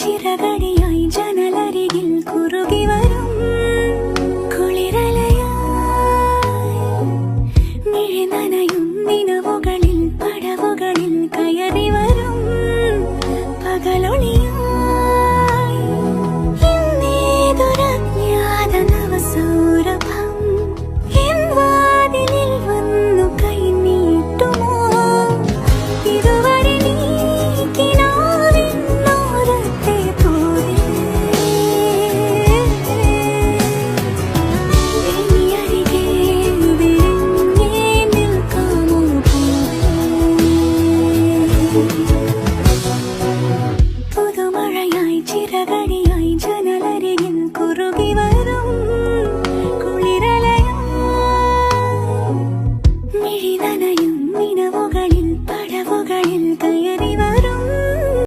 ചിറകടിയായി ജനലരികിൽ കുറുകി വരും കുളിരലയായി മിഴി നനയും നിലവുകളിൽ പടവുകളിൽ കയറി വരും പകലൊളിയായി ഇന്നേതൊരജ്ഞാത നവസൗരഭം എൻ വാതിലിൽ വന്നു കൈ നീട്ടുമോ ഇതുവരെ നീ കിനാവിനോരത്തെ പോലെ ഇനി അരികെ വിരിഞ്ഞേ നിൽക്കാമോ പുതുമഴയായി ചിറകടി